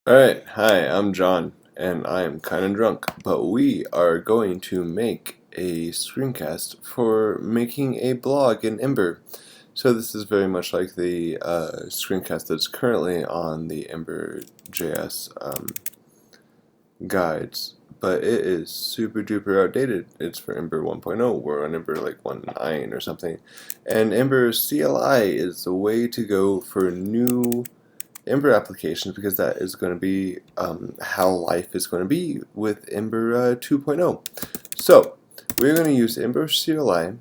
Alright, hi, I'm John, and I am kinda drunk, but we are going to make a screencast for making a blog in Ember. So this is very much like the screencast that's currently on the Ember.js guides, but it is super duper outdated. It's for Ember 1.0, we're on Ember like 1.9 or something, and Ember CLI is the way to go for new Ember applications, because that is going to be how life is going to be with Ember 2.0. So we're going to use Ember CLI,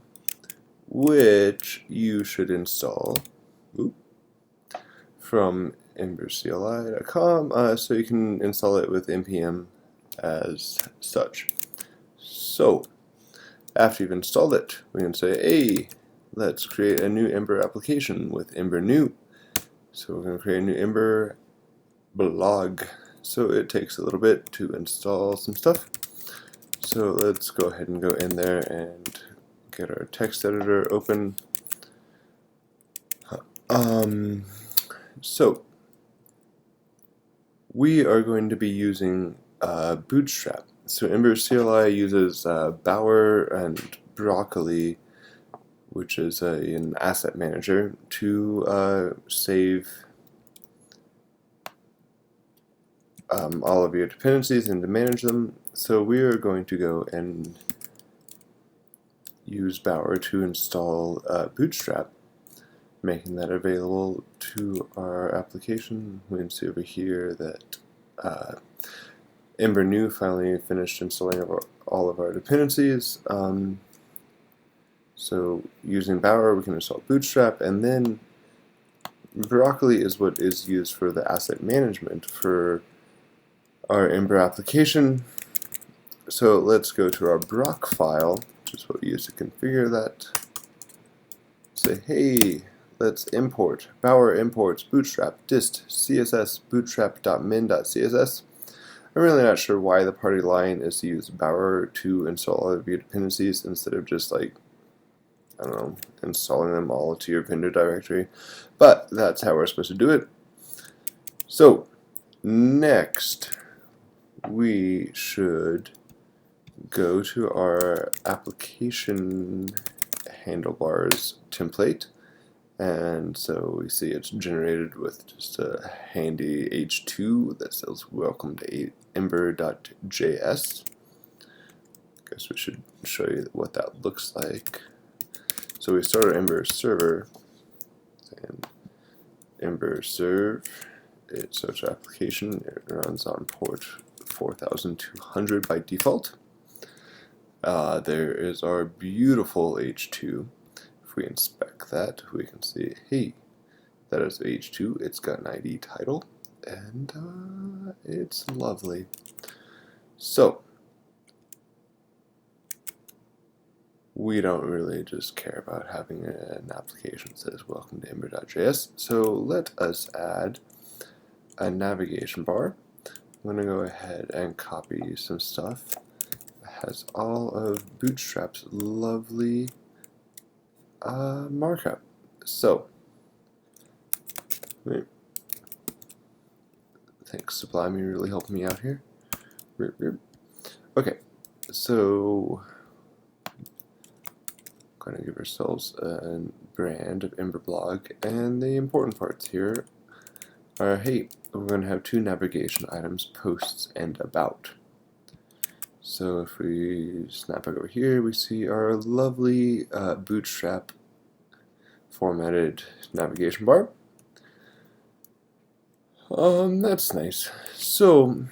which you should install from embercli.com, so you can install it with npm as such. So after you've installed it, we can say, hey, let's create a new Ember application with Ember new. So we're going to create a new Ember blog. So it takes a little bit to install some stuff. So let's go ahead and go in there and get our text editor open. So we are going to be using Bootstrap. So Ember CLI uses Bower and Broccoli, which is an asset manager, to save all of your dependencies and to manage them. So we are going to go and use Bower to install Bootstrap, making that available to our application. We can see over here that Ember New finally finished installing all of our dependencies. So using Bower, we can install Bootstrap, and then Broccoli is what is used for the asset management for our Ember application. So let's go to our Brock file, which is what we use to configure that. Say, hey, let's import Bower imports bootstrap dist css bootstrap.min.css. I'm really not sure why the party line is to use Bower to install all of your dependencies instead of just, like, I don't know, installing them all to your vendor directory, but that's how we're supposed to do it. So next we should go to our application handlebars template, and so we see it's generated with just a handy h2 that says welcome to ember.js. Guess we should show you what that looks like. So we start our Ember server, and Ember serve, it starts our application, it runs on port 4200 by default. There is our beautiful H2. If we inspect that, we can see, hey, that is H2. It's got an ID title, and it's lovely. So we don't really just care about having an application that says welcome to ember.js. So let us add a navigation bar. I'm going to go ahead and copy some stuff. Has all of Bootstrap's lovely markup. So, thanks Sublime, you really helped me out here. Okay, so going to give ourselves a brand of Ember blog, and the important parts here are, hey, we're going to have two navigation items, posts and about. So if we snap back over here, we see our lovely Bootstrap formatted navigation bar. That's nice. So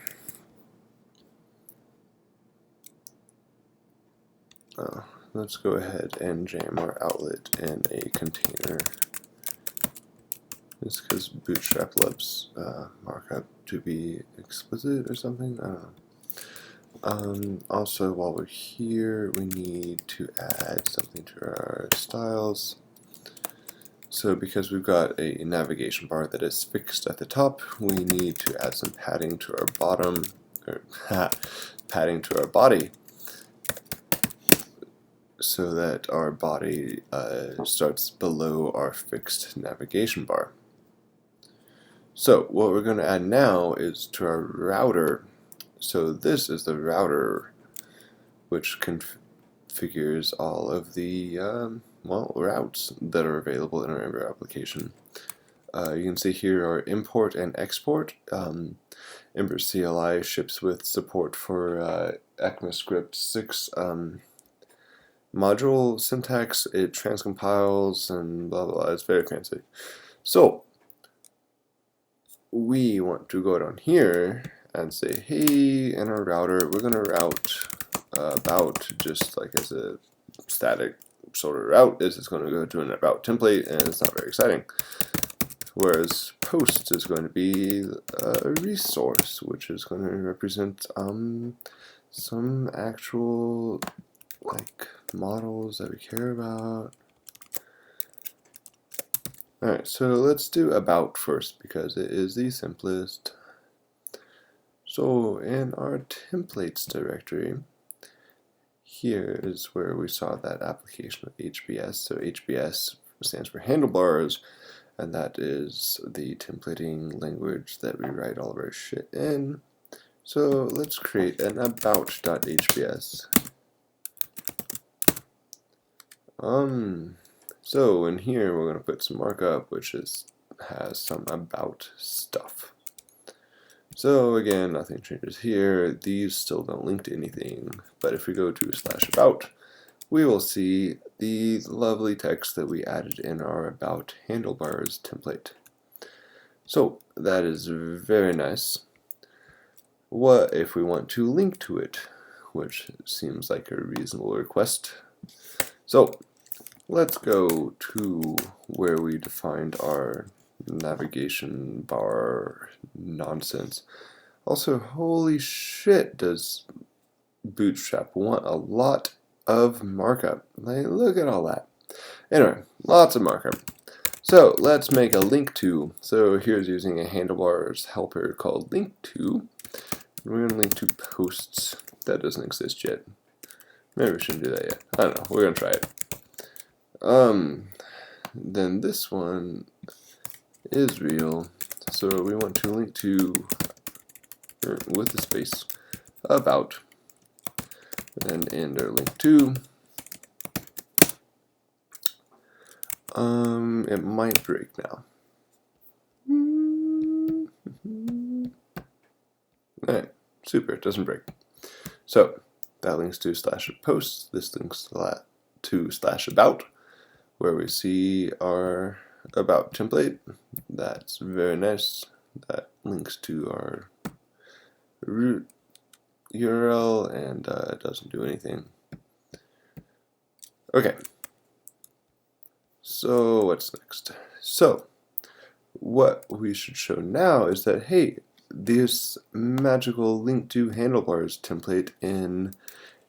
let's go ahead and jam our outlet in a container. It's because Bootstrap loves markup to be explicit or something. I don't know. Also, while we're here, we need to add something to our styles. So because we've got a navigation bar that is fixed at the top, we need to add some padding to our bottom, or padding to our body, so that our body starts below our fixed navigation bar. So what we're going to add now is to our router. So this is the router, which configures all of the well, routes that are available in our Ember application. You can see here our import and export. Ember CLI ships with support for ECMAScript 6 module syntax. It transcompiles and blah blah blah. It's very fancy. So we want to go down here and say, hey, in our router, we're going to route about just like as a static sort of route. This is going to go to an about template, and it's not very exciting. Whereas post is going to be a resource, which is going to represent some actual like models that we care about. Alright, so let's do about first because it is the simplest. So in our templates directory, here is where we saw that application of HBS. So HBS stands for handlebars, and that is the templating language that we write all of our shit in. So let's create an about.hbs. So in here we're going to put some markup, which has some about stuff. So again, nothing changes here. These still don't link to anything, but if we go to /about, we will see the lovely text that we added in our about handlebars template. So that is very nice. What if we want to link to it, which seems like a reasonable request? So let's go to where we defined our navigation bar nonsense. Also, holy shit, does Bootstrap want a lot of markup. Like, look at all that. Anyway, lots of markup. So let's make a link to. So here's using a handlebars helper called link to. We're going to link to posts. That doesn't exist yet. Maybe we shouldn't do that yet. I don't know. We're going to try it. Then this one is real. So we want to link to, with a space, about. And end our link to. It might break now. Alright, super, it doesn't break. So, that links to /posts, this links to /about, where we see our about template. That's very nice. That links to our root URL, and it doesn't do anything. Okay. So what's next? So what we should show now is that, hey, this magical link to handlebars template in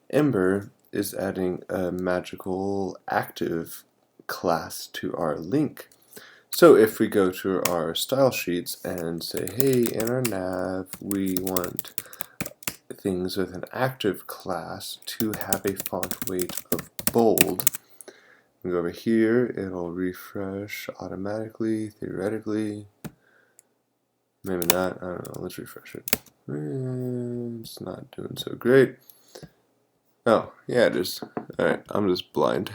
Ember is adding a magical active class to our link. So if we go to our style sheets and say, hey, in our nav, we want things with an active class to have a font weight of bold. We go over here, it'll refresh automatically, theoretically. Maybe not, I don't know, let's refresh it. It's not doing so great. Oh, yeah, it is. Alright, I'm just blind.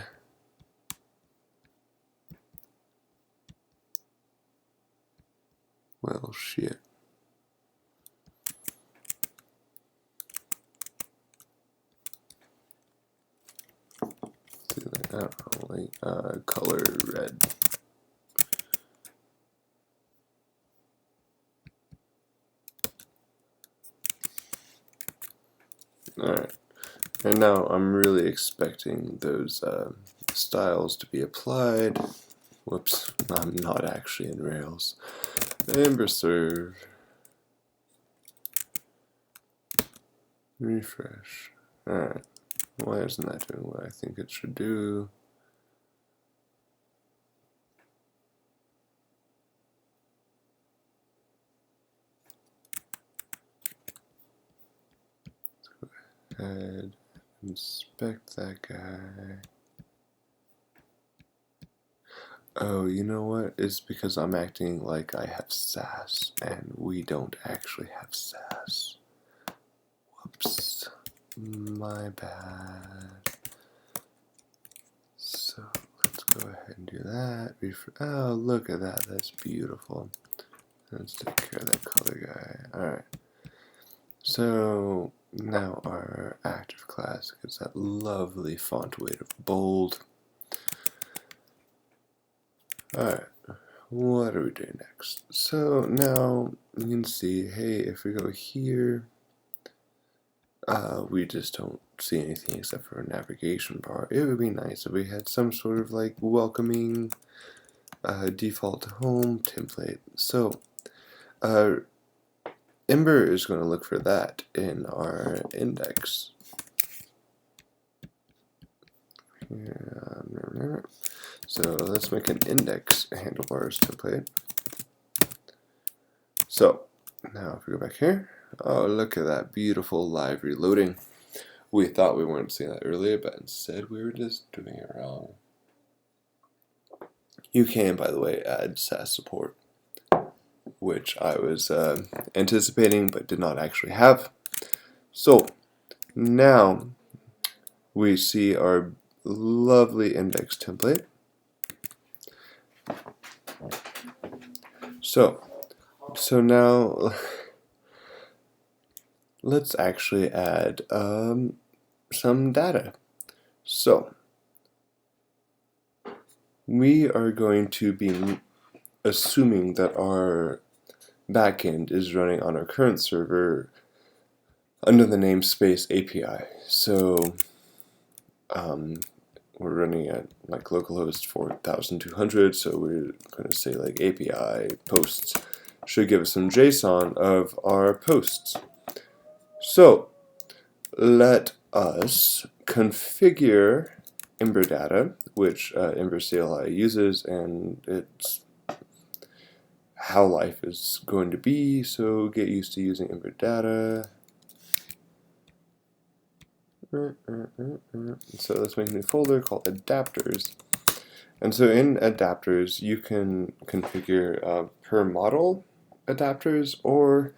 Well, shit. I don't know, like, color red. Alright, and now I'm really expecting those styles to be applied. Whoops, I'm not actually in Rails. Ember serve. Refresh. Alright, why isn't that doing what I think it should do? And inspect that guy. Oh, you know what? It's because I'm acting like I have sass, and we don't actually have sass. Whoops. My bad. So let's go ahead and do that. Oh, look at that. That's beautiful. Let's take care of that color guy. Alright. So now our active class gets that lovely font weight of bold. Alright. What are we doing next? So now you can see, hey, if we go here, we just don't see anything except for a navigation bar. It would be nice if we had some sort of like welcoming default home template. So Ember is going to look for that in our index. So let's make an index handlebars template. So now if we go back here, oh, look at that beautiful live reloading. We thought we weren't seeing that earlier, but instead we were just doing it wrong. You can, by the way, add SAS support, which I was anticipating but did not actually have. So now we see our lovely index template. So now let's actually add some data. So we are going to be assuming that our backend is running on our current server under the namespace API. So we're running at like localhost 4200, so we're going to say like API posts should give us some JSON of our posts. So let us configure Ember Data, which Ember CLI uses, and it's how life is going to be, so get used to using Ember Data. So let's make a new folder called adapters. And so in adapters, you can configure per model adapters or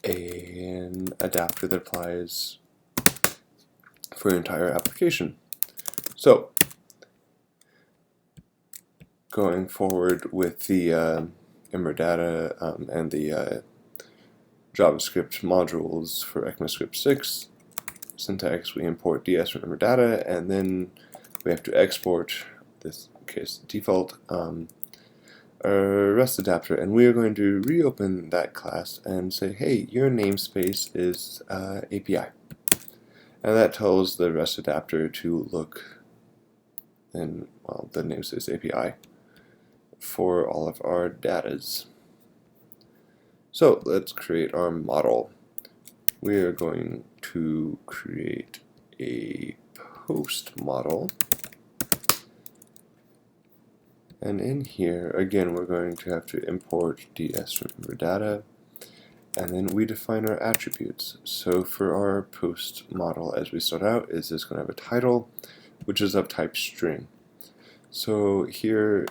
an adapter that applies for your entire application. So going forward with the Ember Data and the JavaScript modules for ECMAScript 6 syntax, we import ds from Ember Data, and then we have to export, this case default, our REST adapter, and we are going to reopen that class and say, hey, your namespace is API. And that tells the REST adapter to look in, well, the namespace API for all of our datas. So let's create our model. We are going to create a post model. And in here, again, we're going to have to import ds from Ember Data, and then we define our attributes. So for our post model, as we start out, is this going to have a title, which is of type string. So here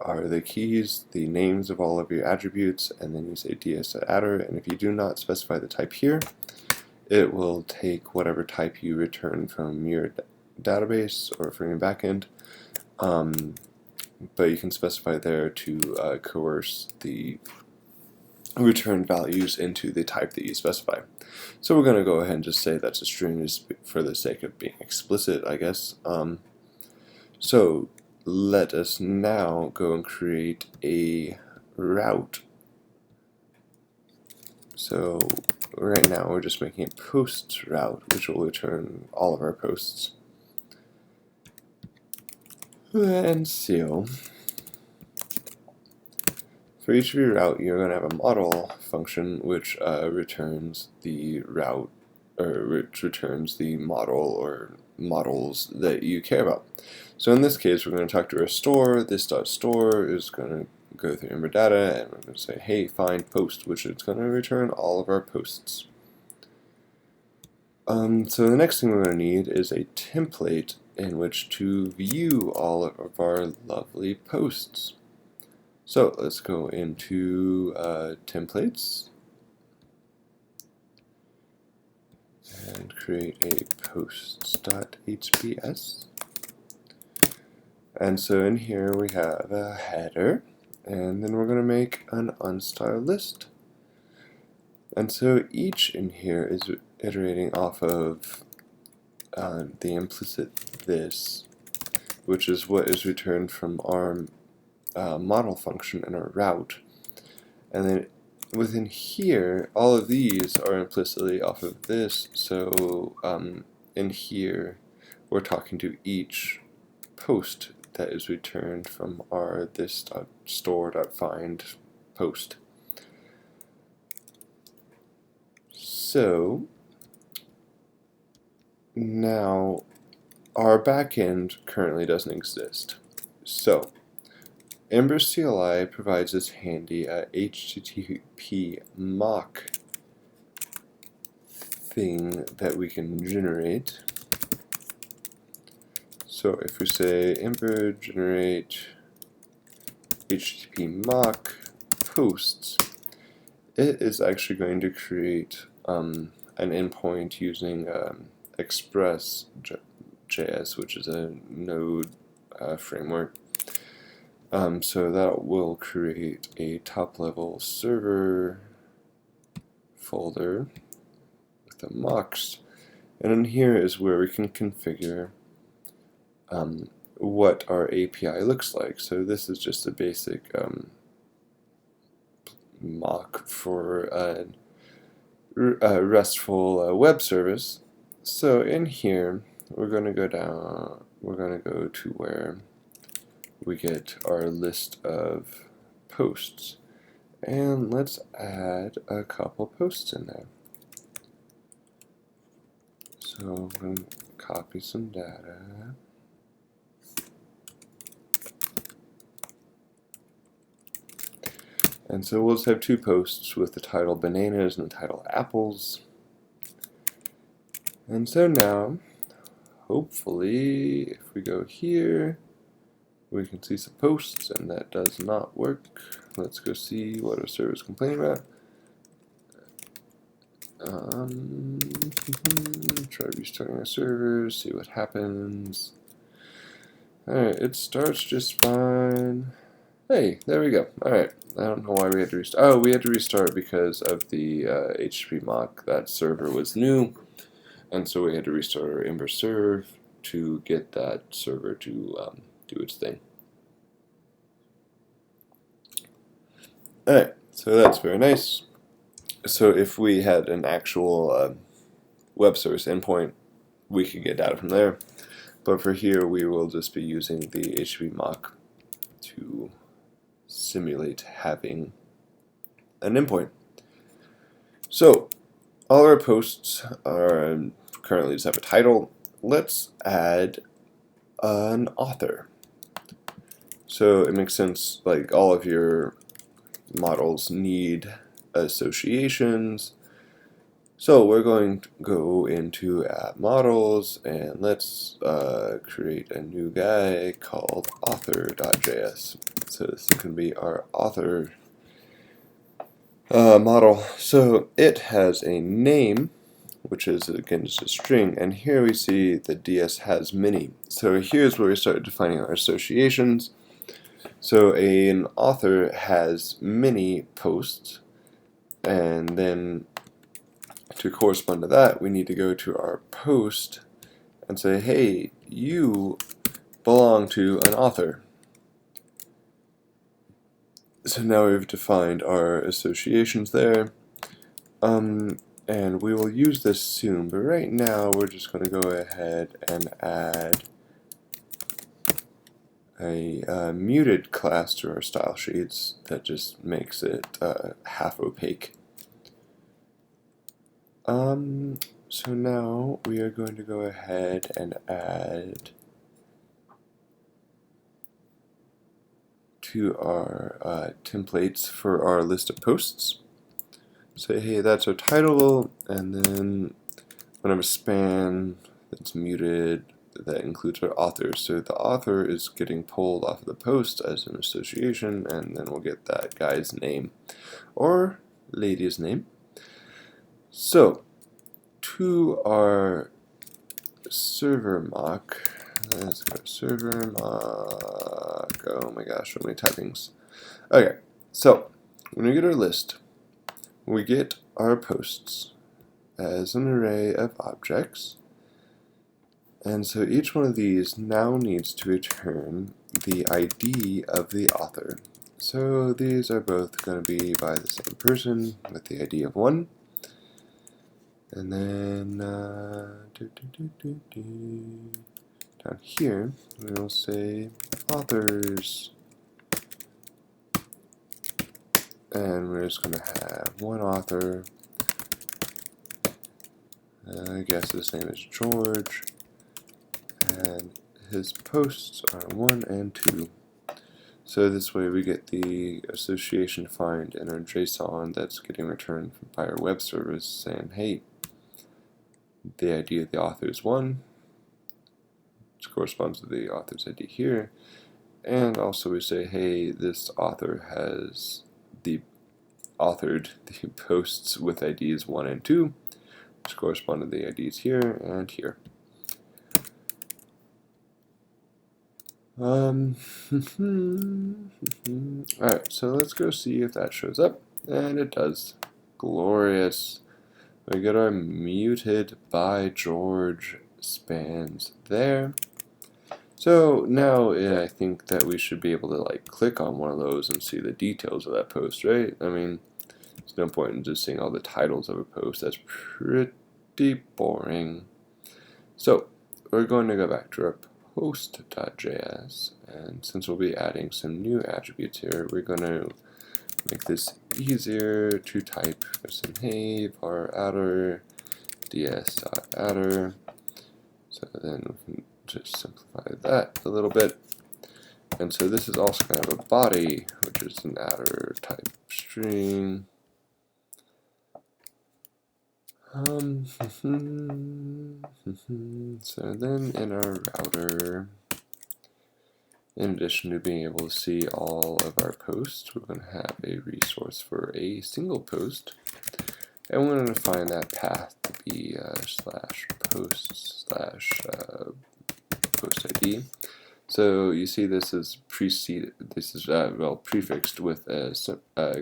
are the keys, the names of all of your attributes, and then you say ds.attr, and if you do not specify the type here, it will take whatever type you return from your database or from your backend. But you can specify there to coerce the return values into the type that you specify. So we're going to go ahead and just say that's a string just for the sake of being explicit, I guess. So let us now go and create a route. So right now we're just making a post route, which will return all of our posts. And so for each of your route, you're going to have a model function which returns the route, or which returns the model or models that you care about. So in this case, we're going to talk to our store. This .store is going to go through Ember Data, and we're going to say, hey, find post, which is going to return all of our posts. So the next thing we're going to need is a template in which to view all of our lovely posts. So let's go into templates and create a posts.hps. And so in here we have a header, and then we're going to make an unstyled list. And so each in here is iterating off of the implicit this, which is what is returned from our model function in our route. And then within here, all of these are implicitly off of this, so in here we're talking to each post that is returned from our this.store.find post. So now our backend currently doesn't exist. So Ember CLI provides us handy HTTP mock thing that we can generate. So if we say Ember generate HTTP mock posts, it is actually going to create an endpoint using Express.js, which is a Node framework. So that will create a top-level server folder with the mocks, and in here is where we can configure what our API looks like. So this is just a basic mock for a RESTful web service. So in here we're going to go down, we're going to go to where we get our list of posts, and let's add a couple posts in there. So I'm going to copy some data. And so we'll just have two posts with the title bananas and the title apples. And so now, hopefully, if we go here, we can see some posts, and that does not work. Let's go see what our server is complaining about. Try restarting our server, see what happens. Alright, it starts just fine. Hey, there we go. Alright, I don't know why we had to restart. Oh, we had to restart because of the HTTP mock. That server was new, and so we had to restart our Ember serve to get that server to do its thing. Alright, so that's very nice. So if we had an actual web service endpoint, we could get data from there. But for here, we will just be using the HTTP mock to simulate having an endpoint. So all our posts are currently just have a title. Let's add an author. So it makes sense, like all of your models need associations. So we're going to go into add models, and let's create a new guy called author.js. So this can be our author model. So it has a name, which is again just a string, and here we see the DS has many. So here's where we start defining our associations. So an author has many posts, and then to correspond to that, we need to go to our post and say, hey, you belong to an author. So now we've defined our associations there, and we will use this soon, but right now we're just going to go ahead and add a muted class to our style sheets that just makes it half opaque. So now we are going to go ahead and add to our templates for our list of posts. Say, hey, that's our title, and then whenever span that's muted, that includes our author. So the author is getting pulled off of the post as an association, and then we'll get that guy's name or lady's name. So to our server mock, let's go server mock. Oh my gosh, so many typings. Okay, so when we get our list, we get our posts as an array of objects. And so each one of these now needs to return the ID of the author. So these are both going to be by the same person with the ID of 1. And then down here we will say authors. And we're just going to have one author. I guess his name is George. And his posts are 1 and 2. So this way we get the association find in our JSON that's getting returned by our web service saying, hey, the ID of the author is 1, which corresponds to the author's ID here. And also we say, hey, this author has authored the posts with IDs 1 and 2, which correspond to the IDs here and here. Alright, so let's go see if that shows up, and it does. Glorious. We get our muted by George spans there. So now I think that we should be able to like click on one of those and see the details of that post, right? I mean, there's no point in just seeing all the titles of a post. That's pretty boring. So we're going to go back to our post.js, and since we'll be adding some new attributes here, we're going to make this easier to type. We're saying, hey, var adder ds.adder. So then we can just simplify that a little bit. And so this is also going to have a body, which is an adder type string. So then in our router, in addition to being able to see all of our posts, we're going to have a resource for a single post. And we're going to define that path to be /post/post ID. So you see this is prefixed with a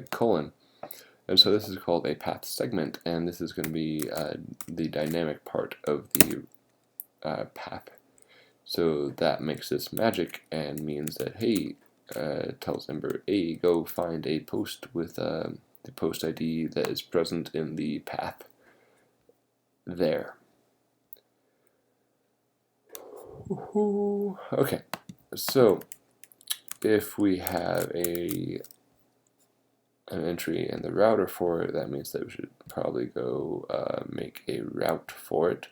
colon. And so this is called a path segment, and this is going to be the dynamic part of the path. So that makes this magic and means that, hey, tells Ember, hey, go find a post with the post ID that is present in the path there. Okay, so if we have an entry in the router for it, that means that we should probably go make a route for it.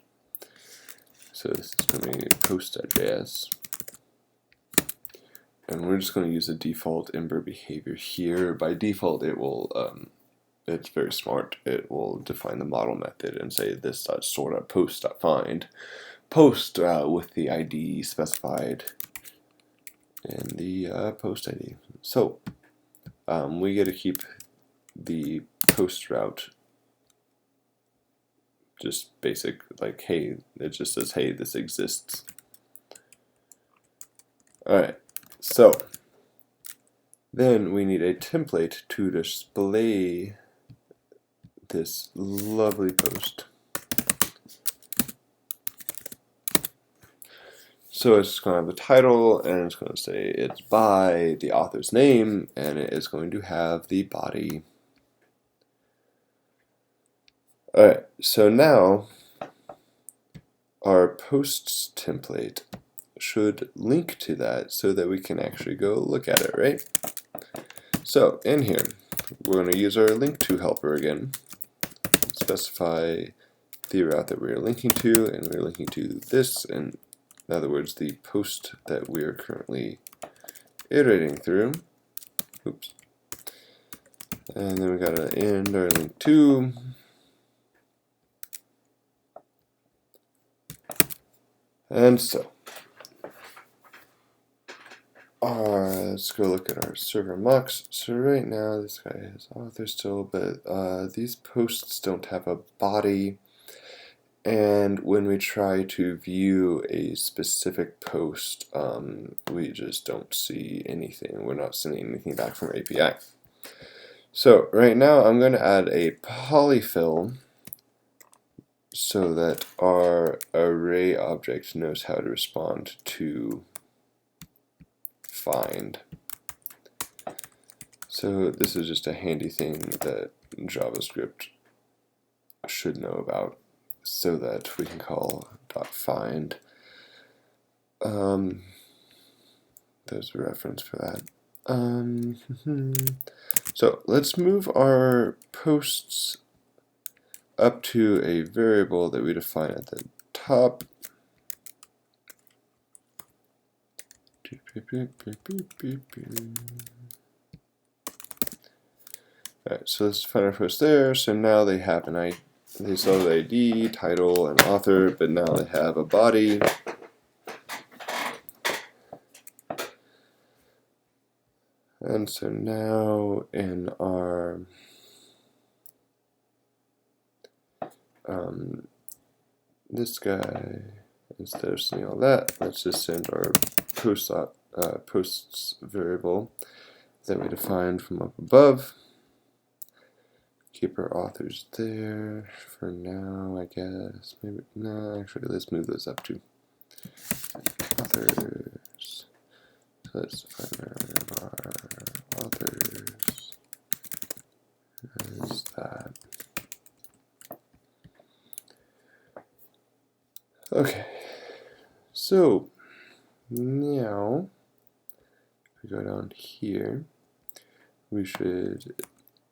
So this is going to be post.js. And we're just going to use the default Ember behavior here. By default, it will, it's very smart. It will define the model method and say this.sort.post.find post with the ID specified in the post ID. So we get to keep the post route just basic, like, hey, it just says, hey, this exists. Alright, so then we need a template to display this lovely post. So it's going to have the title, and it's going to say it's by the author's name, and it is going to have the body. Alright, so now our posts template should link to that so that we can actually go look at it, right? So in here, we're going to use our link to helper again, specify the route that we're linking to, and we're linking to this, and in other words, the post that we are currently iterating through. Oops. And then we got to end our link to. And so, let's go look at our server mux. So right now, this guy has author still, but these posts don't have a body. And when we try to view a specific post, we just don't see anything. We're not sending anything back from our API. So right now I'm going to add a polyfill so that our array object knows how to respond to find. So this is just a handy thing that JavaScript should know about, so that we can call .find. There's a reference for that. So let's move our posts up to a variable that we define at the top. Alright, so let's find our post there. So now they have they still have the ID, title, and author, but now they have a body. And so now in our this guy, instead of sending all that, let's just send our posts variable that we defined from up above. Keep our authors there for now, I guess. Maybe no, actually let's move those up to authors. So let's define our authors as that. Okay, so now if we go down here, we should.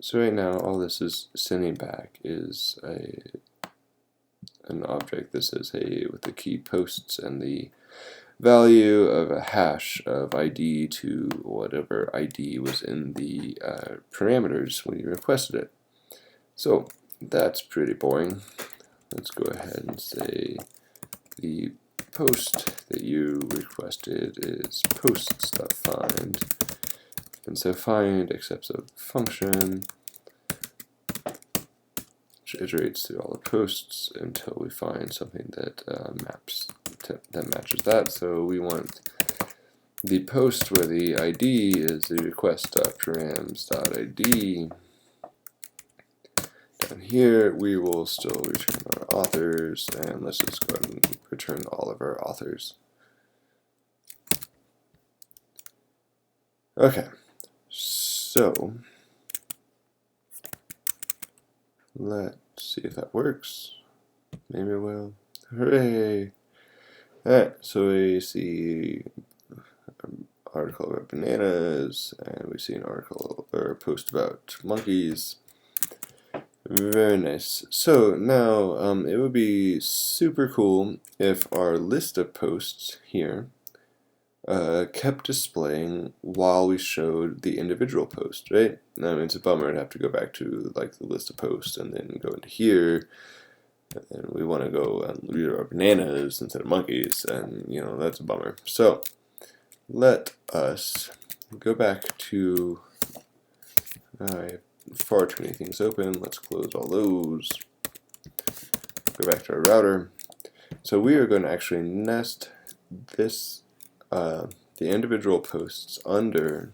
So right now, all this is sending back is an object that says, hey, with the key posts and the value of a hash of ID to whatever ID was in the parameters when you requested it. So that's pretty boring. Let's go ahead and say the post that you requested is posts.find. And so find accepts a function which iterates through all the posts until we find something that matches that. So we want the post where the ID is the request.params.id. Down here we will still return our authors, and let's just go ahead and return all of our authors. Okay, so let's see if that works. Maybe it will. Hooray! Alright, so we see an article about bananas, and we see an article or a post about monkeys. Very nice. So now it would be super cool if our list of posts here kept displaying while we showed the individual post, right? I mean, it's a bummer to have to go back to like the list of posts and then go into here, and we want to go and read our bananas instead of monkeys, and you know, that's a bummer. So let us go back to I have far too many things open. Let's close all those. Go back to our router. So we are going to actually nest this the individual posts under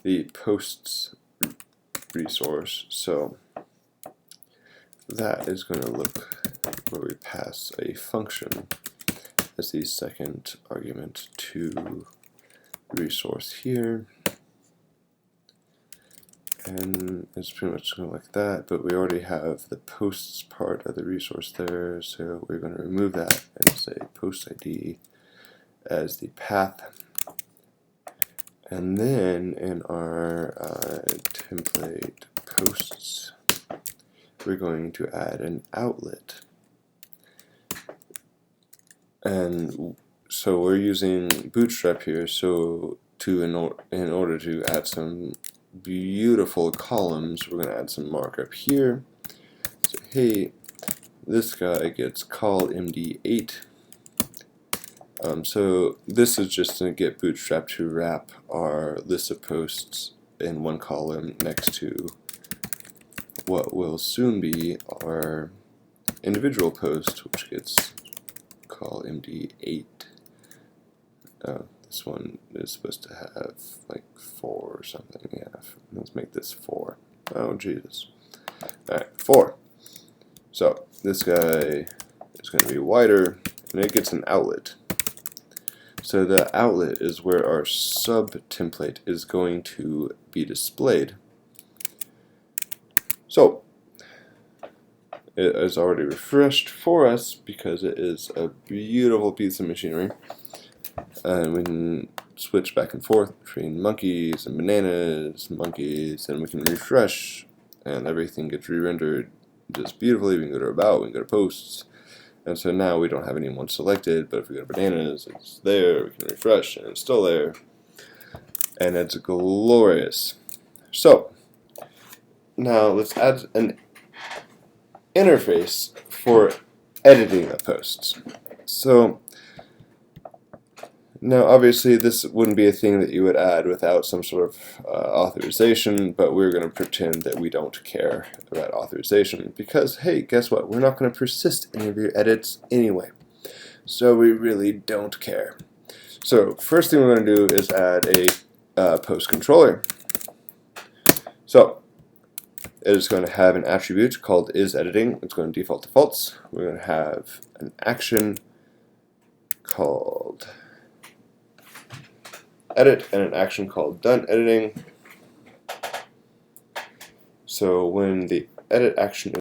the posts resource. So that is going to look where we pass a function as the second argument to resource here. And it's pretty much going like that, but we already have the posts part of the resource there, so we're going to remove that and say post ID as the path. And then in our template posts, we're going to add an outlet. And so we're using Bootstrap here, so in order to add some beautiful columns, we're going to add some markup here. So hey, this guy gets call MD8, So this is just going to get Bootstrap to wrap our list of posts in one column next to what will soon be our individual post, which gets called MD8. This one is supposed to have like 4 or something. Yeah, let's make this 4. Oh, Jesus. Alright, 4. So this guy is going to be wider, and it gets an outlet. So the outlet is where our sub template is going to be displayed. So it is already refreshed for us because it is a beautiful piece of machinery. And we can switch back and forth between monkeys and bananas, monkeys, and we can refresh, and everything gets re-rendered just beautifully. We can go to about, we can go to posts, and so now we don't have anyone selected, but if we go to bananas, it's there, we can refresh, and it's still there, and it's glorious. So, now let's add an interface for editing the posts. So, now, obviously, this wouldn't be a thing that you would add without some sort of authorization, but we're going to pretend that we don't care about authorization because, hey, guess what? We're not going to persist any of your edits anyway. So we really don't care. So first thing we're going to do is add a post controller. So it is going to have an attribute called isEditing. It's going to default to false. We're going to have an action called edit and an action called done editing. So when the edit action